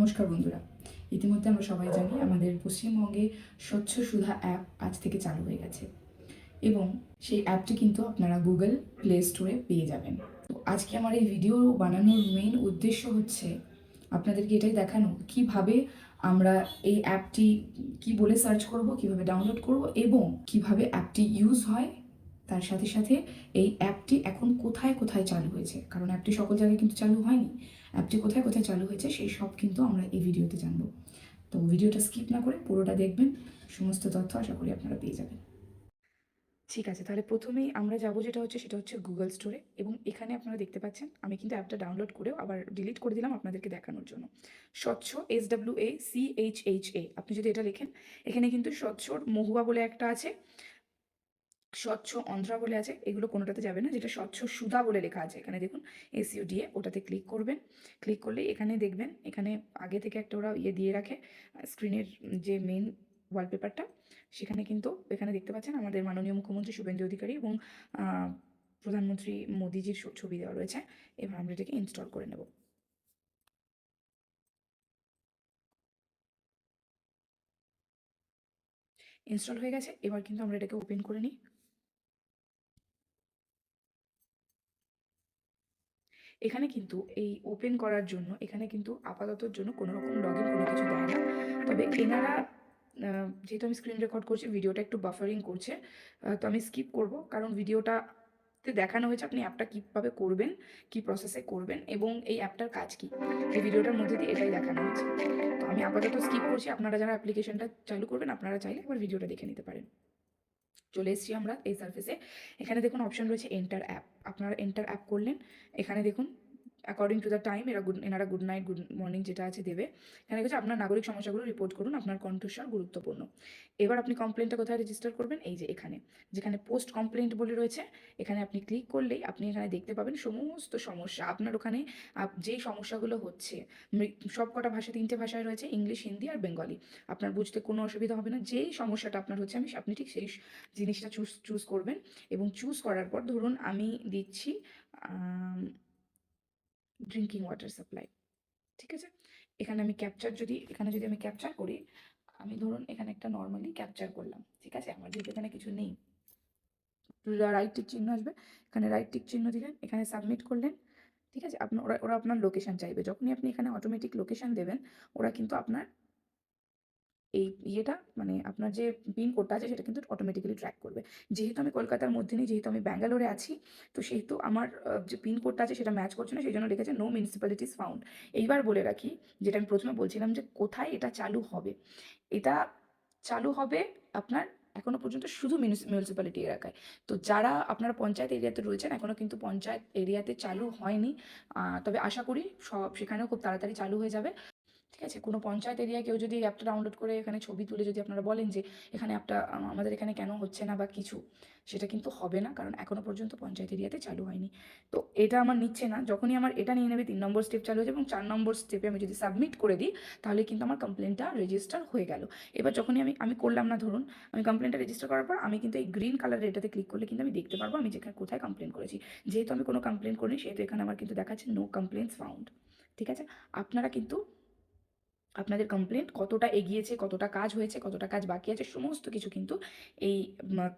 নমস্কার বন্ধুরা, ইতিমধ্যে আমরা সবাই জানি আমাদের পশ্চিমবঙ্গে স্বচ্ছ সুধা অ্যাপ আজ থেকে চালু হয়ে গেছে এবং সেই অ্যাপটি কিন্তু আপনারা গুগল প্লে স্টোরে পেয়ে যাবেন। তো আজকে আমার এই ভিডিও বানানোর মেইন উদ্দেশ্য হচ্ছে আপনাদেরকে এটাই দেখানো কিভাবে আমরা এই অ্যাপটি কি বলে সার্চ করব, কিভাবে ডাউনলোড করব এবং কিভাবে অ্যাপটি ইউজ হয়। তার সাথে সাথে এই অ্যাপটি এখন কোথায় কোথায় চালু হয়েছে, কারণ অ্যাপটি সকল জায়গায় কিন্তু চালু হয়নি। অ্যাপটি কোথায় কোথায় চালু হয়েছে সেই সব কিন্তু আমরা এই ভিডিওতে জানবো। তো ভিডিওটা স্কিপ না করে পুরোটা দেখবেন, সমস্ত তথ্য আশা করি আপনারা পেয়ে যাবেন। ঠিক আছে, তাহলে প্রথমেই আমরা যাবো সেটা হচ্ছে গুগল স্টোরে এবং এখানে আপনারা দেখতে পাচ্ছেন আমি কিন্তু অ্যাপটা ডাউনলোড করেও আবার ডিলিট করে দিলাম আপনাদেরকে দেখানোর জন্য। স্বচ্ছ SWACHHA আপনি যদি এটা লেখেন, এখানে কিন্তু স্বচ্ছর মহুয়া বলে একটা আছে, স্বচ্ছ অন্ধ্রা বলে আছে, এগুলো কোনোটাতে যাবে না। যেটা স্বচ্ছ সুধা বলে লেখা আছে এখানে দেখুন, SUDA, ওটাতে ক্লিক করবেন। ক্লিক করলেই এখানে দেখবেন, এখানে আগে থেকে একটা ওরা দিয়ে রাখে স্ক্রিনের যে মেন ওয়ালপেপারটা, সেখানে কিন্তু এখানে দেখতে পাচ্ছেন আমাদের মাননীয় মুখ্যমন্ত্রী শুভেন্দু অধিকারী এবং প্রধানমন্ত্রী মোদিজির ছবি দেওয়া রয়েছে। এবার আমরা এটাকে ইনস্টল করে নেব। ইনস্টল হয়ে গেছে, এবার কিন্তু আমরা এটাকে ওপেন করে নিই। এখানে কিন্তু এই ওপেন করার জন্য এখানে কিন্তু আপাততর জন্য কোনো রকম লগ ইন কোনো কিছু দেয় না। তবে এনারা যেহেতু আমি স্ক্রিন রেকর্ড করছি, ভিডিওটা একটু বাফারিং করছে, তো আমি স্কিপ করব, কারণ ভিডিওটাতে দেখানো হয়েছে আপনি অ্যাপটা কীভাবে করবেন, কী প্রসেসে করবেন এবং এই অ্যাপটার কাজ কী, এই ভিডিওটার মধ্যে দিয়ে এটাই দেখানো হয়েছে। তো আমি আপাতত স্কিপ করছি। আপনারা যারা অ্যাপ্লিকেশনটা চালু করবেন আপনারা চাইলে একবার ভিডিওটা দেখে নিতে পারেন। চলে এসেছি আমরা এই সার্ভিসে। এখানে দেখুন অপশন রয়েছে এন্টার অ্যাপ। আপনারা এন্টার অ্যাপ করলেন, এখানে দেখুন অ্যাকর্ডিং টু দ্য টাইম এনারা গুড নাইট, গুড মর্নিং যেটা আছে দেবে। এখানে হচ্ছে আপনার নাগরিক সমস্যাগুলো রিপোর্ট করুন, আপনার কণ্ঠস্বর গুরুত্বপূর্ণ। এবার আপনি কমপ্লেনটা কোথায় রেজিস্টার করবেন, এই যে এখানে যেখানে পোস্ট কমপ্লেন্ট বলে রয়েছে, এখানে আপনি ক্লিক করলেই আপনি এখানে দেখতে পাবেন সমস্ত সমস্যা আপনার ওখানে যেই সমস্যাগুলো হচ্ছে। সব কটা ভাষা, 3টে ভাষায় রয়েছে, ইংলিশ, হিন্দি আর বেঙ্গলি। আপনার বুঝতে কোনো অসুবিধা হবে না। যেই সমস্যাটা আপনার হচ্ছে আপনি ঠিক সেই জিনিসটা চুজ করবেন এবং চুজ করার পর ধরুন আমি দিচ্ছি ড্রিঙ্কিং ওয়াটার সাপ্লাই। ঠিক আছে, এখানে যদি আমি ক্যাপচার করি, আমি ধরুন এখানে একটা নর্মালি ক্যাপচার করলাম। ঠিক আছে, আমার যেহেতু এখানে কিছু নেই, রাইট টিক চিহ্ন আসবে, এখানে রাইট টিক চিহ্ন দিলেন, এখানে সাবমিট করলেন। ঠিক আছে, আপনার ওরা আপনার লোকেশন চাইবে। যখনই আপনি এখানে অটোমেটিক লোকেশন দেবেন, ওরা কিন্তু আপনার এই ইয়েটা মানে আপনার যে পিন কোডটা আছে সেটা কিন্তু অটোমেটিক্যালি ট্র্যাক করবে। যেহেতু আমি কলকাতার মধ্যে নেই, যেহেতু আমি ব্যাঙ্গালোরে আছি, তো সেহেতু আমার যে পিন কোডটা আছে সেটা ম্যাচ করছে না, সেই জন্য লিখেছে নো মিউনিসিপ্যালিটিস ফাউন্ড। এইবার বলে রাখি, যেটা আমি প্রথমে বলছিলাম যে কোথায় এটা চালু হবে। এটা চালু হবে আপনার এখনো পর্যন্ত শুধু মিউনিসিপ্যালিটি এলাকায়। তো যারা আপনারা পঞ্চায়েত এরিয়াতে রয়েছেন, এখনো কিন্তু পঞ্চায়েত এরিয়াতে চালু হয়নি। তবে আশা করি সেখানেও খুব তাড়াতাড়ি চালু হয়ে যাবে। ঠিক আছে, কোনো পঞ্চায়েত এরিয়ায় কেউ যদি অ্যাপটা ডাউনলোড করে এখানে ছবি তুলে যদি আপনারা বলেন যে এখানে অ্যাপটা আমাদের এখানে কেন হচ্ছে না বা কিছু, সেটা কিন্তু হবে না, কারণ এখনো পর্যন্ত পঞ্চায়েত এরিয়াতে চালু হয়নি। তো এটা আমার নিচ্ছে না। যখনই আমার এটা নিয়ে নেবে, 3 নম্বর স্টেপ চালু হয়ে যাবে এবং 4 নম্বর স্টেপে আমি যদি সাবমিট করে দিই, তাহলে কিন্তু আমার কমপ্লেনটা রেজিস্টার হয়ে গেল। এবার যখনই আমি করলাম না, ধরুন আমি কমপ্লেনটা রেজিস্টার করার পর আমি কিন্তু এই গ্রিন কালারের এটাতে ক্লিক করলে কিন্তু আমি দেখতে পারবো আমি যেখানে কোথায় কমপ্লেন করেছি। যেহেতু আমি কোনো কমপ্লেন করিনি, সেহেতু এখানে আমার কিন্তু দেখাচ্ছে নো কমপ্লেন্টস ফাউন্ড। ঠিক আছে, আপনারা কিন্তু আপনাদের কমপ্লেন্ট কতটা এগিয়েছে, কতটা কাজ হয়েছে, কতটা কাজ বাকি আছে, সমস্ত কিছু কিন্তু এই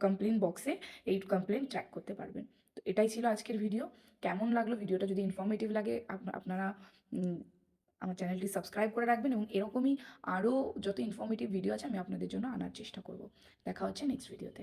কমপ্লেন বক্সে এই কমপ্লেন ট্র্যাক করতে পারবেন। তো এটাই ছিল আজকের ভিডিও। কেমন লাগলো ভিডিওটা? যদি ইনফরমেটিভ লাগে আপনারা আমার চ্যানেলটি সাবস্ক্রাইব করে রাখবেন এবং এরকমই আরও যত ইনফরমেটিভ ভিডিও আছে আমি আপনাদের জন্য আনার চেষ্টা করব। দেখা হচ্ছে নেক্সট ভিডিওতে।